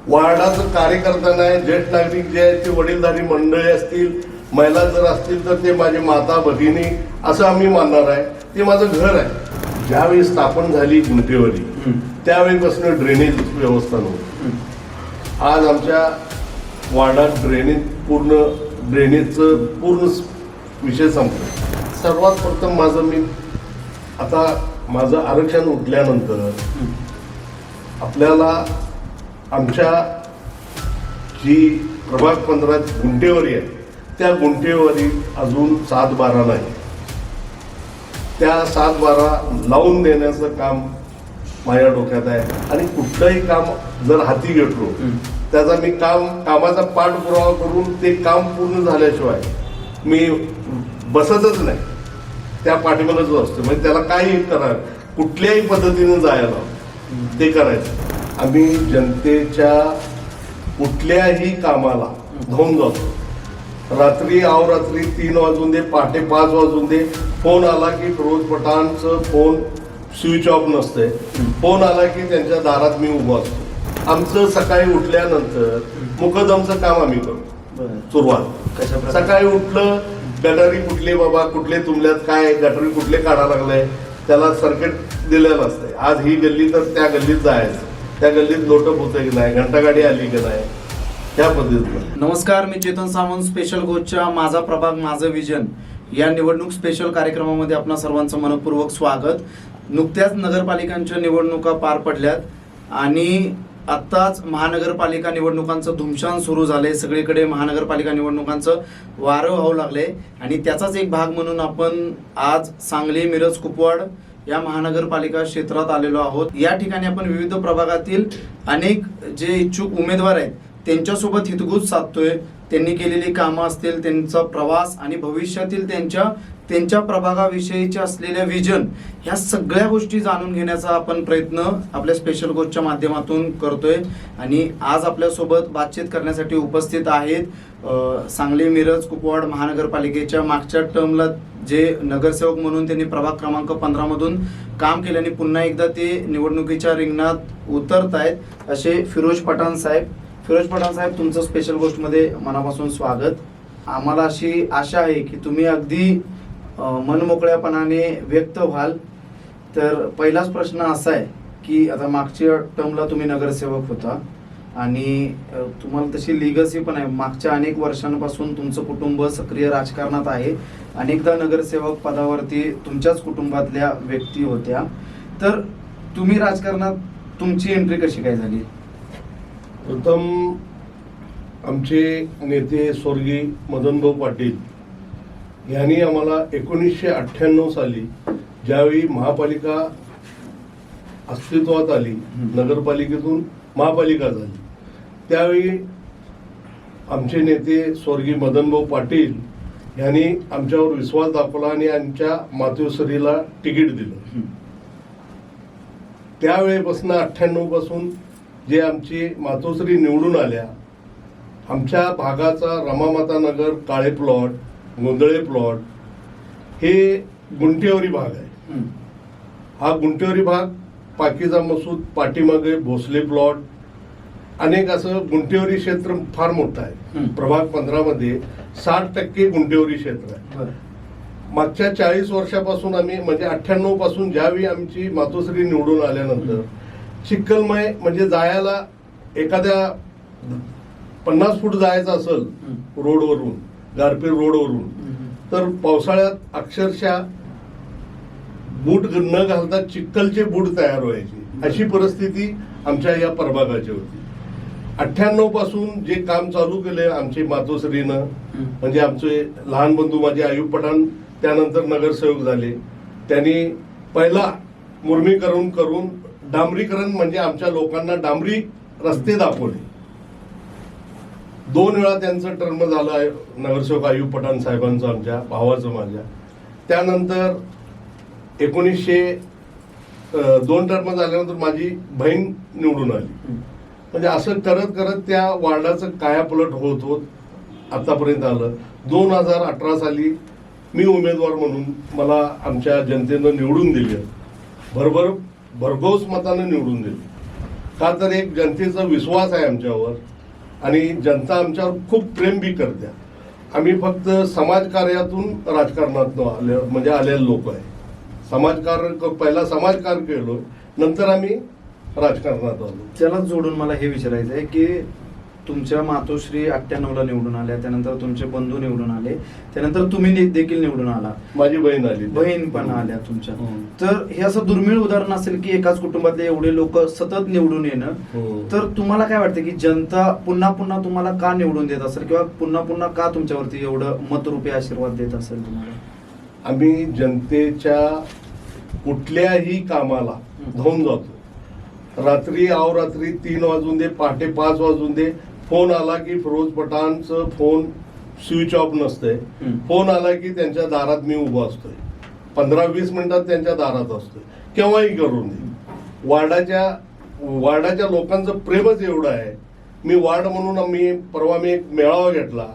वार्डाचं कार्यकर्ता नाही, ज्येष्ठ नागरिक जे आहेत ते वडीलधारी मंडळी असतील, महिला जर असतील तर ते माझी माता भगिनी असं आम्ही मानणार आहे. ते माझं घर आहे. ज्यावेळी स्थापन झाली गुंटेवाडी त्यावेळीपासून ड्रेनेज व्यवस्था नव्हती. आज आमच्या वार्डात ड्रेनेजचं पूर्ण विषय संपला. सर्वात प्रथम माझं आरक्षण उठल्यानंतर आपल्याला आमच्या जी प्रभाग 15 गुंटेवाडी आहे त्या गुंटेवाडी अजून 7-12 नाही. त्या 7-12 लावून देण्याचं काम माझ्या डोक्यात आहे. आणि कुठलंही काम जर हाती घेतलो त्याचा मी कामाचा पाठपुरावा करून ते काम पूर्ण झाल्याशिवाय मी बसतच नाही. त्या पाठीमागच असतो. म्हणजे त्याला काही करायला कुठल्याही पद्धतीने जायला ते करायचं. आम्ही जनतेच्या कुठल्याही कामाला धावून जातो. रात्री अवरात्री 3 वाजून दे, पहाटे 5 वाजून दे, फोन आला की फिरोज पठाणचं फोन स्विच ऑफ नसते. फोन आला की त्यांच्या दारात मी उभा असतो. आमचं सकाळी उठल्यानंतर मुकदमचं काम आम्ही करतो. सुरुवात सकाळी उठलं, गटारी कुठले बाबा, कुठले तुमल्यात काय गटारी कुठले काढा लागलाय, त्याला सर्किट दिलेलं असतंय. आज ही गल्ली तर त्या गल्लीत जायचं, त्या गल्लीत लोटप होतं की नाही, घंटागाडी आली की नाही, त्या पद्धतीनं. नमस्कार, मी चेतन सावंत. स्पेशल गोष्टच्या माझा प्रभाग माझं विजन या निवडणूक स्पेशल कार्यक्रमामध्ये आपणा सर्वांचं मनपूर्वक स्वागत. नुकत्याच नगरपालिकांच्या निवडणुका पार पडल्यात आणि आत्ताच महानगरपालिका निवडणुकांचं धुमशान सुरू झालंय. सगळीकडे महानगरपालिका निवडणुकांचं वारं व्हावं लागलंय आणि त्याचाच एक भाग म्हणून आपण आज सांगली, मिरज, कुपवाड या महानगरपालिका क्षेत्रात आलेलो आहोत. या ठिकाणी आपण विविध प्रभागातील अनेक जे इच्छुक उमेदवार आहेत त्यांच्यासोबत हितगुज साधतोय. त्यांनी केलेली कामं असतील, त्यांचा प्रवास आणि भविष्यातील त्यांच्या प्रभागाविषयीचे असलेल्या विजन, ह्या सगळ्या गोष्टी जाणून घेण्याचा आपण प्रयत्न आपल्या स्पेशल गोष्टच्या माध्यमातून करतोय. आणि आज आपल्यासोबत बातचीत करण्यासाठी उपस्थित आहेत सांगली, मिरज, कुपवाड महानगरपालिकेच्या मागच्या टर्मला जे नगरसेवक म्हणून त्यांनी प्रभाग क्रमांक 15 मधून काम केले आणि पुन्हा एकदा ते निवडणुकीच्या रिंगणात उतरत आहेत असे फिरोज पठाण साहेब. फिरोज पठाण साहेब, तुमचं स्पेशल गोष्टमध्ये मनापासून स्वागत. आम्हाला अशी आशा आहे की तुम्ही अगदी मनमोकळ्यापणाने व्यक्त व्हाल. तर पहिलाच प्रश्न असा आहे की आता मागच्या टर्मला तुम्ही नगरसेवक होता आणि तुम्हाला तशी लिगसी पण आहे. मागच्या अनेक वर्षांपासून तुमचं कुटुंब सक्रिय राजकारणात आहे. अनेकदा नगरसेवक पदावरती तुमच्याच कुटुंबातल्या व्यक्ती होत्या. तर तुम्ही राजकारणात तुमची एंट्री कशी काय झाली? प्रथम आमचे नेते स्वर्गीय मदनभाऊ पाटील यांनी आम्हाला 1998 साली ज्यावेळी महापालिका अस्तित्वात आली, नगरपालिकेतून महापालिका झाली, त्यावेळी आमचे नेते स्वर्गीय मदनभाऊ पाटील यांनी आमच्यावर विश्वास दाखवला आणि आमच्या मातोश्रीला तिकीट दिलं. त्यावेळेपासून 98 पासून जे आमची मातोश्री निवडून आल्या, आमच्या भागाचा रमामाता नगर, काळे प्लॉट, गोंधळे प्लॉट हे गुंटेवाडी भाग आहे. हा गुंटेवाडी भाग, पाकीजा मसूद, पाठीमागे भोसले प्लॉट, अनेक असं गुंटेवाडी क्षेत्र फार मोठं आहे. प्रभाग 15 मध्ये 60% गुंटेवाडी क्षेत्र आहे. मागच्या 40 वर्षापासून आम्ही म्हणजे 98 पासून ज्यावेळी आमची मातोश्री निवडून आल्यानंतर चिखलमय म्हणजे जायला एखाद्या 50 फूट जायचं असेल रोडवरून, गारपीट रोडवरून, तर पावसाळ्यात अक्षरशः बूट न घालता चिखलचे बूट तयार व्हायचे, अशी परिस्थिती आमच्या या प्रभागाची होती. 98 पासून जे काम चालू केले आमची मातोश्रीनं, म्हणजे आमचे लहान बंधू माझे आयुब पठाण त्यानंतर नगरसेवक झाले. त्यांनी पहिला मुर्मीकरण करून डांबरीकरण म्हणजे आमच्या लोकांना डांबरी रस्ते दाखवले. 2 वेळा त्यांचं टर्म झालं आहे नगरसेवक आयुब पठाण साहेबांचं, आमच्या भावाचं माझ्या. त्यानंतर 2 टर्म झाल्यानंतर माझी बहीण निवडून आली. म्हणजे असं करत करत त्या वार्डाचं कायापलट होत होत आतापर्यंत आलं. 2018 साली मी उमेदवार म्हणून मला आमच्या जनतेनं निवडून दिलं, भरघोस मतानं निवडून दिलं. का तर एक जनतेचा विश्वास आहे आमच्यावर आणि जनता आमच्यावर खूप प्रेम बी करते. आम्ही फक्त समाजकार्यातून राजकारणात आलेले लोक आहे. पहिला समाजकार्य केलो, नंतर आम्ही राजकारणात आलो. त्याला जोडून मला हे विचारायचं आहे की तुमच्या मातोश्री 98ला निवडून आल्या, त्यानंतर तुमचे बंधू निवडून आले, त्यानंतर तुम्ही देखील निवडून आला, माझी बहीण आली, बहीण पण आल्या तुमच्या. तर हे असं दुर्मिळ उदाहरण असेल की एकाच कुटुंबातले एवढे लोक सतत निवडून येणं. तर तुम्हाला काय वाटतं की जनता पुन्हा पुन्हा तुम्हाला का निवडून देत असेल किंवा पुन्हा पुन्हा का तुमच्यावरती एवढं मतरूपी आशीर्वाद देत असेल तुम्हाला? आम्ही जनतेच्या कुठल्याही कामाला धावून जातो. रात्री अवरात्री 3 वाजून दे, पहाटे 5 वाजून दे, फोन आला की फिरोज पठाणचं फोन स्विच ऑफ नसतंय. फोन आला की त्यांच्या दारात मी उभा असतोय, 15-20 मिनिटात त्यांच्या दारात असतोय, केव्हाही करून दे. वार्डाच्या लोकांचं प्रेमच एवढं आहे. मी वार्ड म्हणून परवा मी एक मेळावा घेतला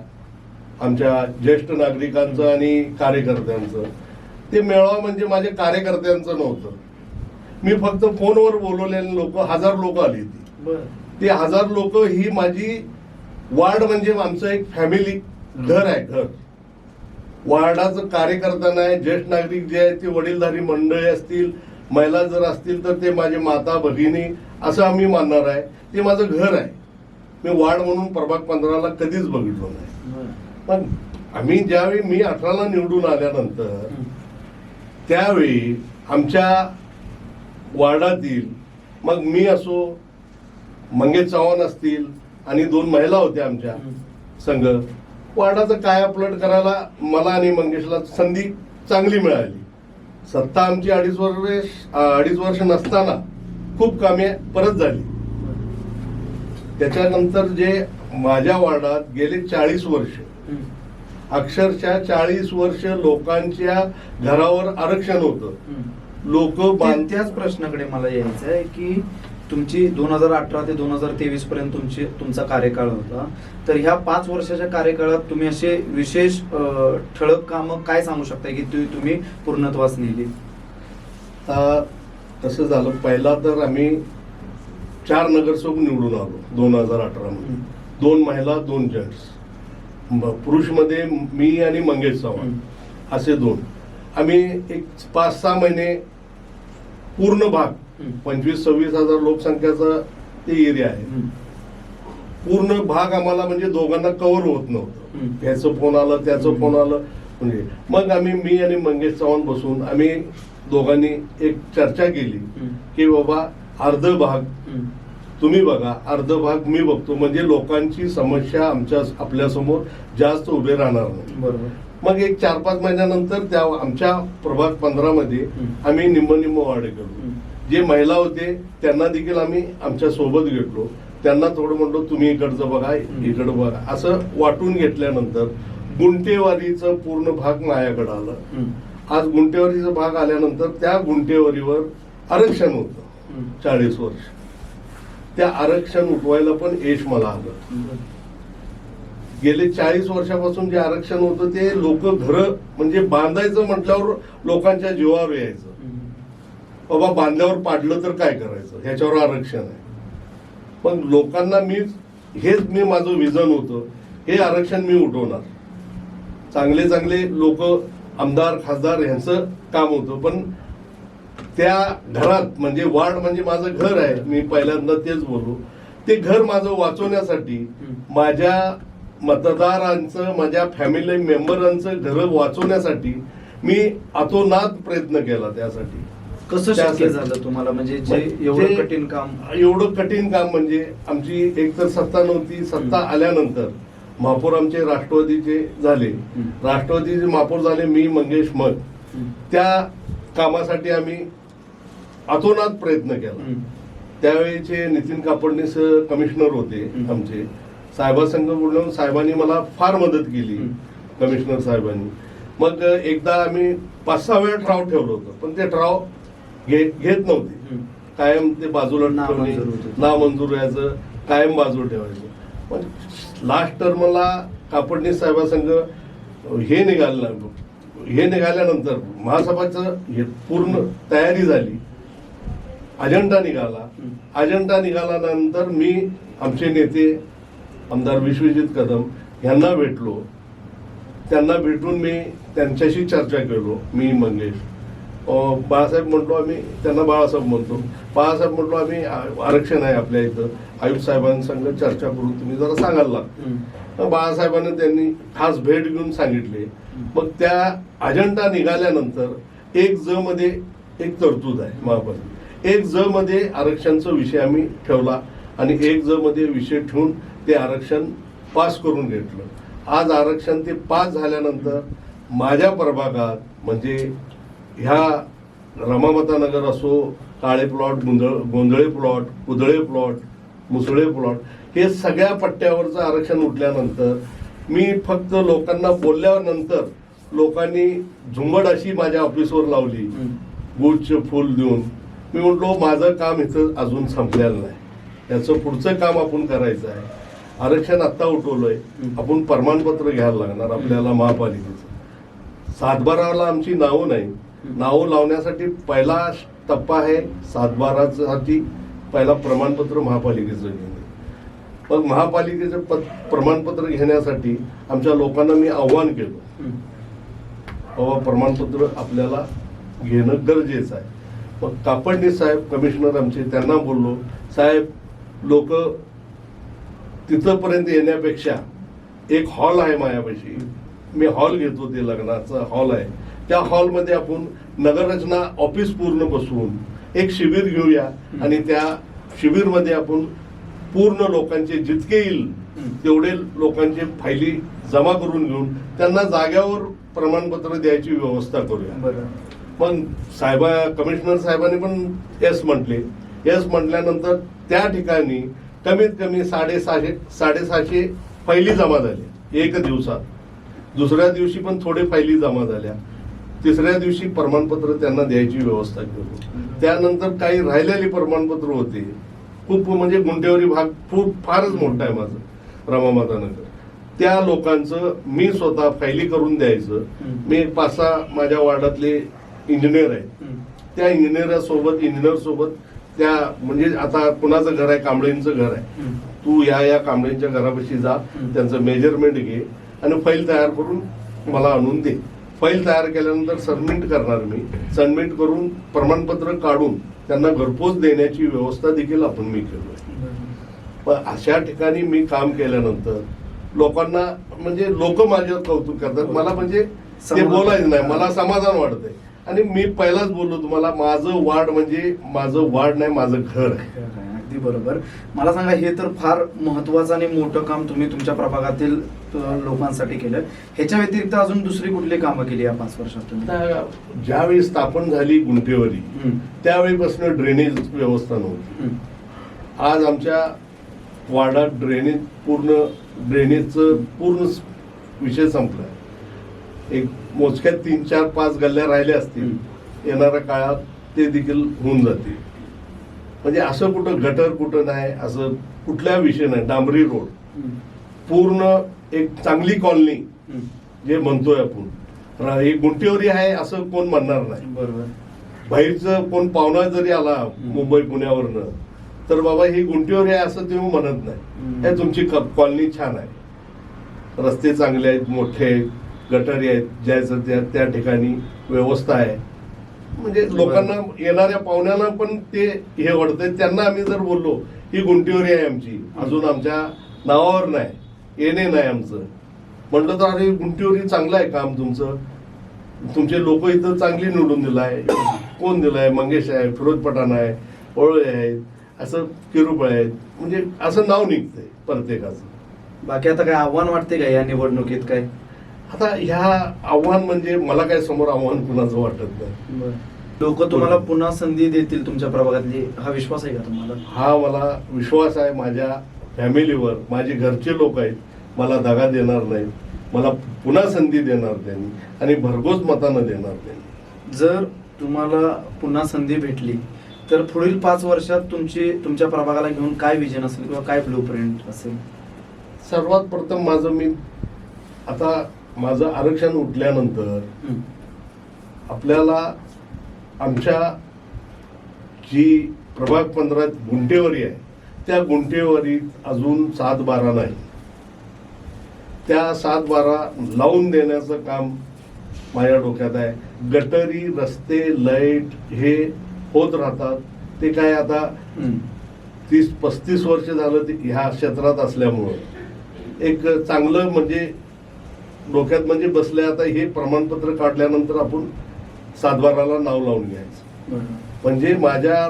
आमच्या ज्येष्ठ नागरिकांचं आणि कार्यकर्त्यांचं. ते मेळावा म्हणजे माझ्या कार्यकर्त्यांचं नव्हतं. मी फक्त फोनवर बोलवलेले लोक 1000 लोक आली होती. ते 1000 लोक ही माझी वार्ड म्हणजे आमचं एक फॅमिली घर आहे. घर वार्डाचं कार्यकर्ता नाही, ज्येष्ठ नागरिक जे आहेत ते वडीलधारी मंडळी असतील, महिला जर असतील तर ते माझे माता भगिनी असं आम्ही मानणार आहे. ते माझं घर आहे. मी वार्ड म्हणून प्रभाग 15ला कधीच बघितलं नाही. पण आम्ही ज्यावेळी मी 18ला निवडून आल्यानंतर त्यावेळी आमच्या वार्डातील मग मी असो, मंगेश चव्हाण असतील आणि 2 महिला होत्या आमच्या संघ, वार्डाचं कायापलट करायला मला आणि मंगेशला संधी चांगली मिळाली. सत्ता आमची 2.5 वर्ष नसताना खूप कामे परत झाली. त्याच्यानंतर जे माझ्या वार्डात गेले 40 वर्ष, अक्षरशः 40 वर्ष लोकांच्या घरावर आरक्षण होतं. लोक त्याच प्रश्नाकडे मला यायचं आहे की तुमची 2018 ते 2023 पर्यंत तुमचा कार्यकाळ होता. तर ह्या 5 वर्षाच्या कार्यकाळात तुम्ही असे विशेष ठळक कामं काय सांगू शकता की तुम्ही पूर्णत्वास नेली? तसं झालं, पहिला तर आम्ही 4 नगरसेवक निवडून आलो 2018 मध्ये. 2 महिला 2 जेंट्स. पुरुषमध्ये मी आणि मंगेश चव्हाण असे 2. आम्ही एक 5-6 महिने पूर्ण भाग 25-26 हजार लोकसंख्याचा ते एरिया आहे. पूर्ण भाग आम्हाला म्हणजे दोघांना कव्हर होत नव्हतं. त्याचं फोन आलं, त्याचं फोन आलं, म्हणजे मग मी आणि मंगेश चव्हाण बसून आम्ही दोघांनी एक चर्चा केली की बाबा अर्ध भाग तुम्ही बघा, अर्ध भाग मी बघतो, म्हणजे लोकांची समस्या आपल्यासमोर जास्त उभे राहणार नाही. बरोबर. मग एक 4-5 महिन्यानंतर त्या आमच्या प्रभाग 15 मध्ये आम्ही निम्म वाढ केलो. जे महिला होते त्यांना देखील आम्ही आमच्या सोबत घेतलो. त्यांना थोडं म्हणलो तुम्ही इकडचं बघा, इकडं बघा, असं वाटून घेतल्यानंतर गुंटेवारीचं पूर्ण भाग माझ्याकडे आलं. आज गुंटेवारीचा भाग आल्यानंतर त्या गुंटेवारीवर आरक्षण होतं 40 वर्ष. त्या आरक्षण उठवायला पण यश मला आलं. गेले 40 वर्षापासून जे आरक्षण होतं ते लोक घर म्हणजे बांधायचं म्हटल्यावर लोकांच्या जीवावर यायचं. बाबा बांधल्यावर पाडलं तर काय करायचं, ह्याच्यावर आरक्षण आहे. पण लोकांना हेच माझं विजन होतं, हे आरक्षण मी उठवणार. चांगले चांगले लोक आमदार खासदार यांचं काम होतं, पण त्या घरात म्हणजे वार्ड म्हणजे माझं घर आहे. मी पहिल्यांदा तेच बोललो, ते घर माझं वाचवण्यासाठी माझ्या मतदारांचं, माझ्या फॅमिली मेंबरांचं घर वाचवण्यासाठी मी अतोनात प्रयत्न केला. त्यासाठी कसं शक्य झालं तुम्हाला, म्हणजे एवढं कठीण काम? एवढं कठीण काम म्हणजे आमची एकतर सत्ता नव्हती. सत्ता आल्यानंतर महापौर आमचे राष्ट्रवादीचे झाले. राष्ट्रवादीचे महापौर झाले मी, मंगेश मत. त्या कामासाठी आम्ही अतोनात प्रयत्न केला. त्यावेळेचे नितीन कापडणीस कमिशनर होते आमचे. साहेबांसंग बोलून साहेबांनी मला फार मदत केली, कमिशनर साहेबांनी. मग एकदा आम्ही 5-6 वेळा ट्राव ठेवलं होतं, पण ते ट्राव घेत नव्हते. कायम ते बाजूला नामंजूर व्हायचं, कायम बाजूला ठेवायचं. पण लास्ट टर्मला कापडणीस साहेबांसंग हे निघाल्यानंतर महासभाचं हे पूर्ण तयारी झाली. अजेंडा निघाला. अजेंडा निघाल्यानंतर मी आमचे नेते आमदार विश्वजित कदम यांना भेटलो. त्यांना भेटून मी त्यांच्याशी चर्चा केलो. मी मंगेश बाळासाहेब म्हणतो, आम्ही त्यांना बाळासाहेब म्हणतो. बाळासाहेब म्हणतो आम्ही आरक्षण आहे आपल्या इथं, आयुक्त साहेबांसंग चर्चा करून तुम्ही जरा सांगायला लागतो. बाळासाहेबांना त्यांनी खास भेट घेऊन सांगितले. मग त्या अजेंडा निघाल्यानंतर 1 मध्ये एक तरतूद आहे महापालिका. 1 मध्ये आरक्षणचा विषय आम्ही ठेवला आणि 1 मध्ये विषय ठेवून ते आरक्षण पास करून घेतलं. आज आरक्षण ते पास झाल्यानंतर माझ्या प्रभागात म्हणजे ह्या रमामाता नगर असो, Kale plot, Gondhale plot, Kudale plot, Musale plot, हे सगळ्या पट्ट्यावरचं आरक्षण उठल्यानंतर मी फक्त लोकांना बोलल्यानंतर लोकांनी झुंबड अशी माझ्या ऑफिसवर लावली गुढचं फूल देऊन. मी म्हटलो माझं काम इथं अजून संपलेलं नाही, याचं पुढचं काम आपण करायचं आहे. आरक्षण आत्ता उठवलंय, आपण प्रमाणपत्र घ्यायला लागणार आपल्याला महापालिकेचं. 7/12ला आमची नावं नाही, नावं लावण्यासाठी पहिला टप्पा आहे 7/12साठी पहिला प्रमाणपत्र महापालिकेचं घेणे. मग महापालिकेचं प्रमाणपत्र घेण्यासाठी आमच्या लोकांना मी आव्हान केलं, बाबा प्रमाणपत्र आपल्याला घेणं गरजेचं आहे. मग कापडणे साहेब कमिशनर आमचे, त्यांना बोललो, साहेब लोक तिथंपर्यंत येण्यापेक्षा एक हॉल आहे माझ्यापाशी, मी हॉल घेतो, ते लग्नाचा हॉल आहे, त्या हॉलमध्ये आपण नगररचना ऑफिस पूर्ण बसवून एक शिबिर घेऊया आणि त्या शिबिरमध्ये आपण पूर्ण लोकांचे जितके येईल तेवढे लोकांचे फायली जमा करून घेऊन त्यांना जाग्यावर प्रमाणपत्र द्यायची व्यवस्था करूया. पण कमिशनर साहेबांनी पण येस म्हटले. येस म्हटल्यानंतर त्या ठिकाणी कमीत कमी 650 फायली जमा झाल्या 1 दिवसात. दुसऱ्या दिवशी पण थोडे फायली जमा झाल्या. तिसऱ्या दिवशी प्रमाणपत्र त्यांना द्यायची व्यवस्था केली. त्यानंतर काही राहिलेली प्रमाणपत्र होते, खूप म्हणजे गुंटेवारी भाग फारच मोठा आहे माझं रमामाता नगर, त्या लोकांचं मी स्वतः फायली करून द्यायचं. मी 5-6 माझ्या वार्डातले इंजिनियर आहेत, त्या इंजिनियर सोबत त्या म्हणजे आता कुणाचं घर आहे, कांबळेंचं घर आहे, तू या कांबळेंच्या घरापाशी जा, त्यांचं मेजरमेंट घे आणि फाईल तयार करून मला आणून दे. फाईल तयार केल्यानंतर सबमिट करणार मी, सबमिट करून प्रमाणपत्र काढून त्यांना घरपोच देण्याची व्यवस्था देखील आपण मी केलोय. पण अशा ठिकाणी मी काम केल्यानंतर लोकांना म्हणजे लोक माझ्यावर कौतुक करतात. मला म्हणजे ते बोलायचं नाही, मला समाधान वाटतंय. आणि मी पहिलाच बोललो तुम्हाला, माझं वार्ड म्हणजे माझं वार्ड नाही, माझं घर आहे. अगदी बरोबर. मला सांगा, हे तर फार महत्वाचं आणि मोठं काम तुम्ही तुमच्या प्रभागातील लोकांसाठी केलं. ह्याच्या व्यतिरिक्त अजून दुसरी कुठली कामं केली या 5 वर्षात? ज्यावेळी स्थापन झाली गुंटेवारी त्यावेळीपासून ड्रेनेज व्यवस्था नव्हती. आज आमच्या वार्डात ड्रेनेजचं पूर्ण विषय संपला. एक मोजक्यात 3-4-5 गल्ल्या राहिल्या असतील, येणाऱ्या काळात ते देखील होऊन जातील. म्हणजे असं कुठं गटर कुठं नाही, असं कुठल्या विषय नाही. डांबरी रोड पूर्ण एक चांगली कॉलनी जे म्हणतोय आपण, ही गुंटेवारी आहे असं कोण म्हणणार नाही. बरोबर. बाहेरचं कोण पाहुणा जरी आला मुंबई पुण्यावरनं तर बाबा ही गुंटेवारी आहे असं तुम्ही म्हणत नाही. हे तुमची कॉलनी छान आहे, रस्ते चांगले आहेत, मोठे आहेत, गटारी आहेत, ज्याचं त्या ठिकाणी व्यवस्था आहे. म्हणजे लोकांना येणाऱ्या पाहुण्यांना पण ते हे वाटतंय. त्यांना आम्ही जर बोललो ही गुंटेवारी आहे आमची, अजून आमच्या नावावर नाही, येणे नाही आमचं म्हटलं तर अरे गुंटेवारी चांगलं आहे काम तुमचं, तुमचे लोक इथं चांगली निवडून दिलाय. कोण दिलाय? मंगेश आहे, फिरोज पठाण आहे, ओळळे आहेत, असं किरुपळ आहेत, म्हणजे असं नाव निघतंय प्रत्येकाचं. बाकी आता काय आव्हान वाटते का या निवडणुकीत? काय आता ह्या आव्हान म्हणजे मला काय समोर आव्हान कुणाचं वाटत नाही. लोक तुम्हाला पुन्हा संधी देतील तुमच्या प्रभागातली, हा विश्वास आहे का तुम्हाला? हा मला विश्वास आहे. माझ्या फॅमिलीवर माझे घरचे लोक आहेत, मला दगा देणार नाहीत, मला पुन्हा संधी देणार त्यांनी आणि भरघोस मतानं देणार त्यांनी. जर तुम्हाला पुन्हा संधी भेटली तर पुढील 5 वर्षात तुमच्या प्रभागाला घेऊन काय विजन असेल किंवा काय ब्लूप्रिंट असेल? सर्वात प्रथम माझं आरक्षण उठल्यानंतर आपल्याला आमच्या जी प्रभाग 15 गुंठेवारी आहे, त्या गुंठेवारीत अजून 7-12 नाही. त्या 7-12 लावून देण्याचं काम माझ्या डोक्यात आहे. गटरी, रस्ते, लाईट हे होत राहतात. ते काय आता 30-35 वर्ष झालं ते ह्या क्षेत्रात असल्यामुळं एक चांगलं म्हणजे डोक्यात म्हणजे बसलंय. आता हे प्रमाणपत्र काढल्यानंतर आपण 7-12ला नाव लावून घ्यायचं, म्हणजे माझ्या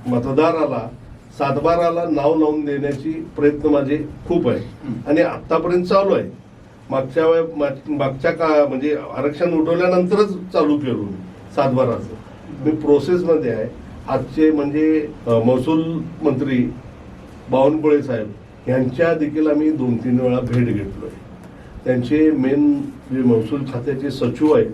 मतदाराला 7-12ला नाव लावून देण्याची प्रयत्न माझे खूप आहे आणि आतापर्यंत चालू आहे. मागच्या म्हणजे आरक्षण उठवल्यानंतरच चालू केलो मी 7-12चं. मी प्रोसेसमध्ये आहे. आजचे म्हणजे महसूल मंत्री बावनकुळे साहेब यांच्या देखील आम्ही 2-3 वेळा भेट घेतलोय. त्यांचे मेन जे महसूल खात्याचे सचिव आहेत,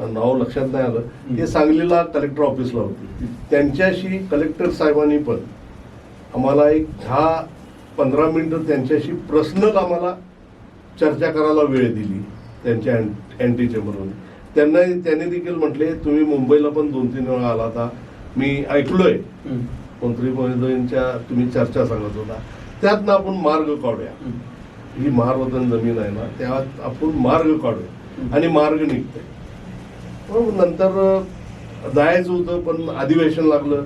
नाव लक्षात नाही आलं, ते सांगलीला कलेक्टर ऑफिसला होते. त्यांच्याशी कलेक्टर साहेबांनी पण आम्हाला एक 10-15 मिनिटं त्यांच्याशी पर्सनल आम्हाला चर्चा करायला वेळ दिली त्यांच्या अँटी चेंबरमध्ये. त्यांनी देखील म्हटले तुम्ही मुंबईला पण 2-3 वेळा आला होता, मी ऐकलोय मंत्री महोदयांच्या तुम्ही चर्चा सांगत होता, त्यातनं आपण मार्ग काढूया. ही महारवतन जमीन आहे ना, त्यात आपण मार्ग काढूया आणि मार्ग निघतोय. नंतर जायचं होतं पण अधिवेशन लागलं,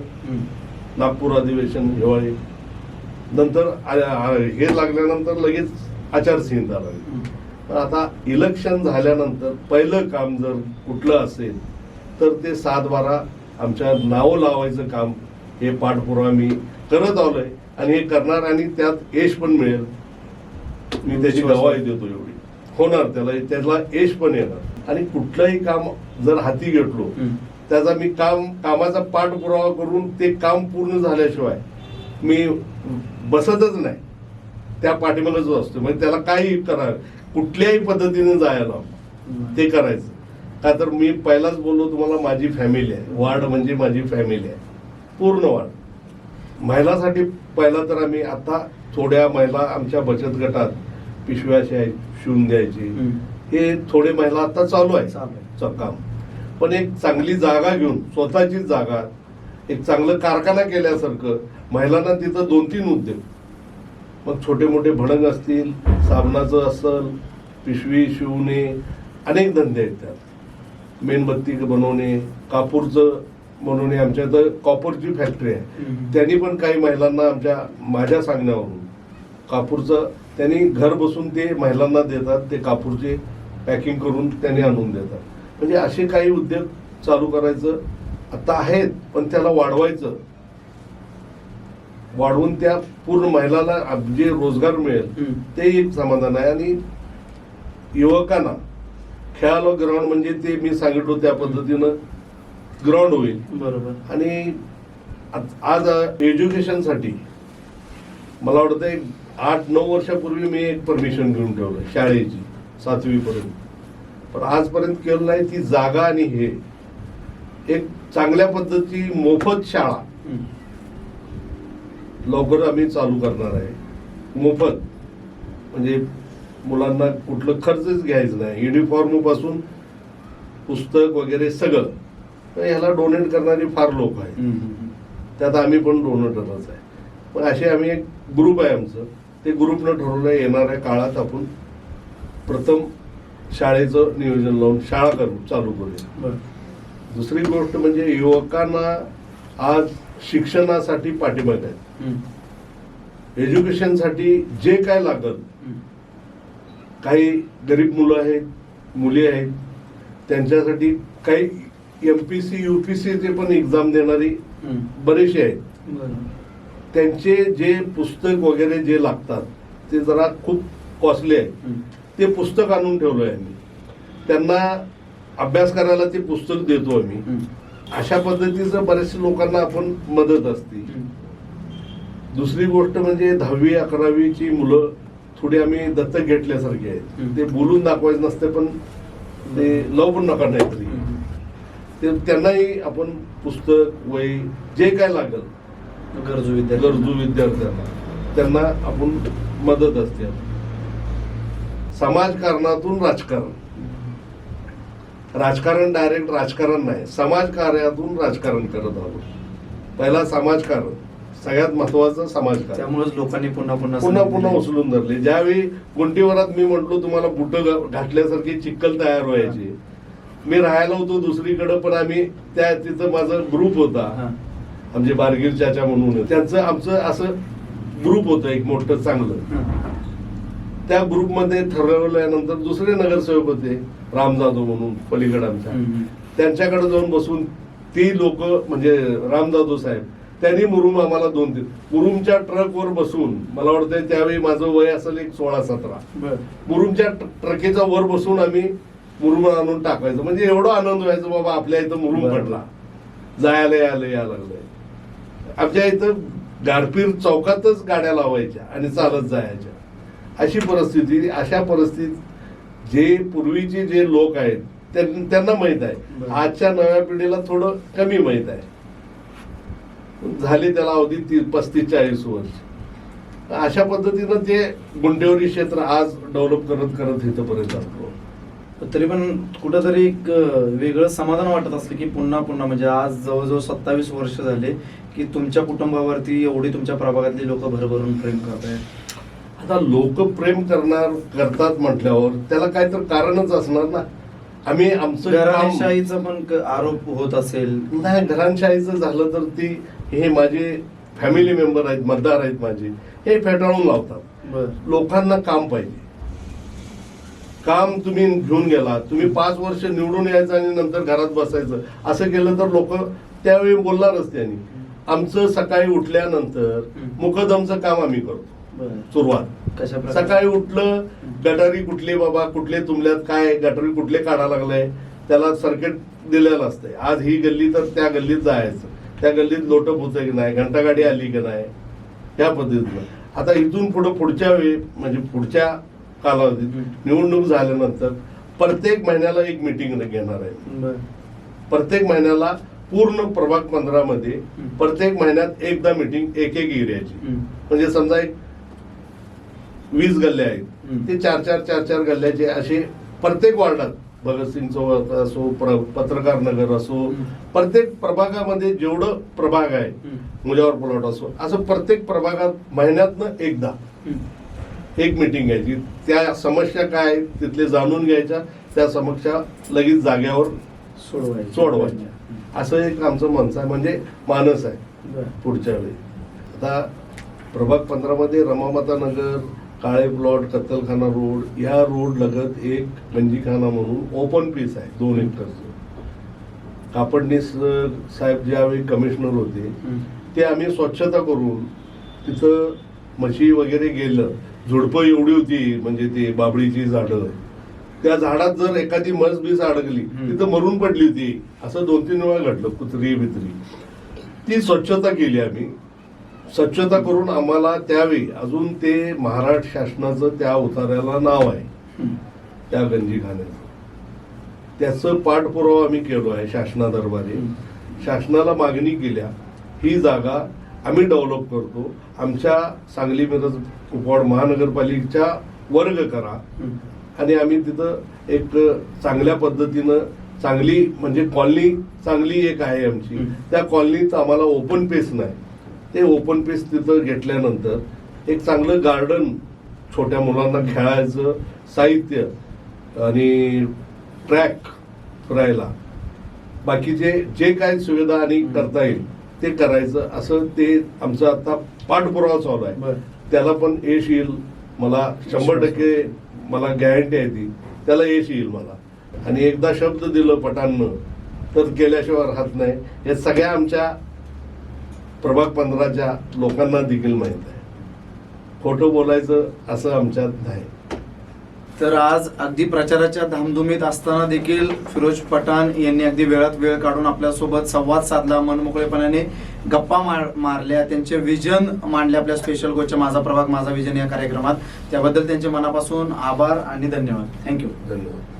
नागपूर अधिवेशन हिवाळी. नंतर हे लागल्यानंतर लगेच आचारसंहिता लागली. आता इलेक्शन झाल्यानंतर पहिलं काम जर कुठलं असेल तर ते 7-12 आमच्या नाव लावायचं काम हे पाठपुरावा मी करत आलोय आणि हे करणार आणि त्यात यश पण मिळेल. मी त्याची गवाही देतो एवढी. होणार, त्याला यश पण येणार. आणि कुठलंही काम जर हाती घेतलो त्याचा मी कामाचा पाठपुरावा करून ते काम पूर्ण झाल्याशिवाय मी बसतच नाही, त्या पाठीमागच असतो. म्हणजे त्याला काही करा, कुठल्याही पद्धतीने जायला ते करायचं. का तर मी पहिलाच बोललो तुम्हाला, माझी फॅमिली आहे. वार्ड म्हणजे माझी फॅमिली आहे, पूर्ण वार्ड. महिलासाठी पहिला तर आम्ही आता थोड्या महिला आमच्या बचत गटात पिशव्या शिवून द्यायची, हे थोडे महिला आता चालू आहे काम. पण एक चांगली जागा घेऊन, स्वतःची जागा, एक चांगलं कारखाना केल्यासारखं महिलांना तिथं 2-3 उद्योग, मग छोटे मोठे भडंग असतील, साबणाचं असेल, पिशवी शिवणे, अनेक धंदे आहेत त्यात. मेणबत्ती बनवणे, कापूरचं बनवणे. आमच्या इथं कॉपरची फॅक्टरी आहे, त्यांनी पण काही महिलांना माझ्या सांगण्यावरून कापूरचं त्यांनी घर बसून ते महिलांना देतात, ते कापूरचे पॅकिंग करून त्यांनी आणून देतात. म्हणजे असे काही उद्योग चालू करायचं आता आहेत, पण त्याला वाढवायचं. वाढवून त्या पूर्ण महिलाला जे रोजगार मिळेल ते एक समाधान आहे. आणि युवकांना खेळाला ग्राउंड म्हणजे ते मी सांगितलो त्या पद्धतीनं ग्राउंड होईल. बरोबर. आणि आज एज्युकेशनसाठी मला वाटतं 8-9 वर्षापूर्वी मी एक परमिशन घेऊन ठेवलं शाळेची 7वी पर्यंत, पण आजपर्यंत केलं नाही. ती जागा आणि हे एक चांगल्या पद्धतीची मोफत शाळा लवकर आम्ही चालू करणार आहे. मोफत म्हणजे मुलांना कुठलं खर्चच घ्यायचं नाही, युनिफॉर्म पासून पुस्तक वगैरे सगळं. ह्याला डोनेट करणारे फार लोक आहेत, त्यात आम्ही पण डोनेटरच आहे. पण असे आम्ही एक ग्रुप आहे आमचं, ते ग्रुपनं ठरवलं येणाऱ्या काळात आपण प्रथम शाळेचं नियोजन लावून शाळा चालू करूया. दुसरी गोष्ट म्हणजे युवकांना आज शिक्षणासाठी पाठिंबा आहेत. एज्युकेशनसाठी जे काय लागल, काही गरीब मुलं आहेत, मुली आहेत, त्यांच्यासाठी काही MPC UPCचे पण एक्झाम देणारी बरेचसे आहेत. त्यांचे जे पुस्तक वगैरे जे लागतात ते जरा खूप कॉस्टली आहे. ते पुस्तक आणून ठेवलंय आम्ही, त्यांना अभ्यास करायला ते पुस्तक देतो आम्ही. अशा पद्धतीचं बऱ्याचशा लोकांना आपण मदत असते. दुसरी गोष्ट म्हणजे 10वी-11वीची मुलं थोडी आम्ही दत्तक घेतल्यासारखी आहेत. ते बोलून दाखवायचं नसते, पण ते लव पण नका नाहीतरी ते त्यांनाही आपण पुस्तक, वही जे काय लागेल गरजू विद्यार्थ्यांना त्यांना आपण मदत असते. समाजकारणातून राजकारण डायरेक्ट राजकारण नाही, समाजकार्यातून राजकारण करत आहोत. पहिला समाजकारण, सगळ्यात महत्वाचं समाजकारण. त्यामुळेच लोकांनी पुन्हा पुन्हा पुन्हा उचलून धरले. ज्यावेळी गुंटीवरात मी म्हटलो तुम्हाला बुटं घातल्यासारखी चिक्कल तयार व्हायची, मी राहायला होतो दुसरीकडे, पण आम्ही तिथं माझा ग्रुप होता, आमचे बारगीर चाचा म्हणून, त्यांचं आमचं असं ग्रुप होतं एक मोठं चांगलं. त्या ग्रुपमध्ये ठरवल्यानंतर दुसरे नगरसेवक होते, राम जाधव म्हणून पलीकडे आमच्या, त्यांच्याकडे जाऊन बसून ती लोक म्हणजे राम जाधव साहेब त्यांनी मुरुम आम्हाला 2-3 मुरुमच्या ट्रकवर बसून, मला वाटतंय त्यावेळी माझं वय असेल एक 16-17, मुरुमच्या ट्रकेचा वर बसून आम्ही मुरुम आणून टाकायचं. म्हणजे एवढा आनंद व्हायचा बाबा आपल्या इथं मुरुम पडला, जायला यायला लागलंय. आमच्या इथं गारपीर चौकातच गाड्या लावायच्या आणि चालत जायच्या, अशी परिस्थिती. अशा परिस्थितीत जे पूर्वीचे जे लोक आहेत त्यांना माहित आहे, आजच्या नव्या पिढीला थोडं कमी माहित आहे. झाले त्याला अवधी 35-40 वर्ष. अशा पद्धतीनं ते गुंटेवरी क्षेत्र आज डेव्हलप करत करत इथंपर्यंत असतो. तरी पण कुठंतरी एक वेगळं समाधान वाटत असलं की पुन्हा पुन्हा म्हणजे आज जवळजवळ 27 वर्ष झाले की तुमच्या कुटुंबावरती एवढी तुमच्या प्रभागातली लोक भरभरून प्रेम करतायत. आता लोक प्रेम करतात म्हटल्यावर त्याला काय तर कारणच असणार ना. आम्ही आमचं घराणेशाहीचा पण आरोप होत असेल. नाही, घराणेशाहीचं झालं तर ती हे माझे फॅमिली मेंबर आहेत, मतदार आहेत माझे, हे फेटाळून लावतात. लोकांना काम पाहिजे, काम तुम्ही घेऊन गेला, तुम्ही 5 वर्ष निवडून यायचं आणि नंतर घरात बसायचं, असं केलं तर लोक त्यावेळी बोलणारच. त्यांनी आमचं सकाळी उठल्यानंतर मुकदमचं काम आम्ही करतो. सुरुवात सकाळी उठलं, गटारी कुठले बाबा कुठले तुंबल्यात, काय गटारी कुठले काढा लागलाय, त्याला सर्किट दिलेलं असतंय. आज ही गल्ली तर त्या गल्लीत जायचं, त्या गल्लीत लोटप होतं की नाही, घंटागाडी आली की नाही, या पद्धतीनं. आता इथून पुढच्या वेळी म्हणजे पुढच्या कालावधीत निवडणूक झाल्यानंतर प्रत्येक महिन्याला एक मीटिंग घेणार आहे. प्रत्येक महिन्याला पूर्ण प्रभाग 15 मध्ये प्रत्येक महिन्यात एकदा मीटिंग एक एरियाची. म्हणजे समजा 20 गल्ल्या आहेत, ते 4 गल्ल्याचे असे प्रत्येक वार्डात, भगतसिंग चौक असो, पत्रकार नगर असो, प्रत्येक प्रभागामध्ये जेवढं प्रभाग आहे, मुजावर प्लॉट असो, असं प्रत्येक प्रभागात महिन्यातनं एकदा एक मीटिंग घ्यायची. त्या समस्या काय तिथले जाणून घ्यायच्या, त्या समस्या लगेच जाग्यावर सोडवायच्या. असं एक आमचं मनसा म्हणजे मानस आहे पुढच्या वेळी. आता प्रभाग 15 मध्ये रमामाता नगर, काळे प्लॉट, कत्तलखाना रोड, ह्या रोड लगत एक गंजीखाना म्हणून ओपन पीस आहे 2 एकरचं. कापडणीस साहेब ज्यावेळी कमिशनर होते ते आम्ही स्वच्छता करून तिथं म्हशी वगैरे गेलं, झुडपं एवढी होती म्हणजे ते बाबळीची झाडं, त्या झाडात जर एखादी म्हस बीस अडकली तिथं मरून पडली होती, असं 2-3 वेळा घडलं, कुत्री बित्री. ती स्वच्छता केली आम्ही. स्वच्छता करून आम्हाला त्यावेळी अजून ते महाराष्ट्र शासनाचं त्या उतार्याला नाव आहे त्या गंजीखान्याचं. त्याचं पाठपुरावा आम्ही केलो आहे शासनादरबारी. शासनाला मागणी केल्या, ही जागा आम्ही डेव्हलप करतो, आमच्या सांगली मिरज कुपवाड महानगरपालिकेच्या वर्ग करा, आणि आम्ही तिथं एक चांगल्या पद्धतीनं चांगली म्हणजे कॉलनी चांगली एक आहे आमची, त्या कॉलनीत आम्हाला ओपन पेस नाही, ते ओपन पेस तिथं घेतल्यानंतर एक चांगलं गार्डन, छोट्या मुलांना खेळायचं साहित्य आणि ट्रॅक फिरायला, बाकीचे जे काही सुविधा आणि करता येईल ते करायचं, असं ते आमचं आता पाठपुरावा चालू आहे. त्याला पण यश येईल मला 100%, मला गॅरंटी आहे ती, त्याला यश येईल मला. आणि एकदा शब्द दिलं पटांनं तर केल्याशिवाय राहत नाही, हे सगळ्या आमच्या प्रभाग 15च्या लोकांना देखील माहित आहे. खोटं बोलायचं असं आमच्यात नाही. तर आज अगदी प्रचाराच्या धामधुमीत असताना देखील फिरोज पठाण यांनी अगदी वेळात वेळ काढून आपल्यासोबत संवाद साधला, मनमोकळेपणाने गप्पा मारल्या, त्यांचे विजन मांडले आपल्या स्पेशल कोचच्या माझा प्रभाग माझा विजन या कार्यक्रमात. त्याबद्दल त्यांचे मनापासून आभार आणि धन्यवाद. थँक्यू. धन्यवाद.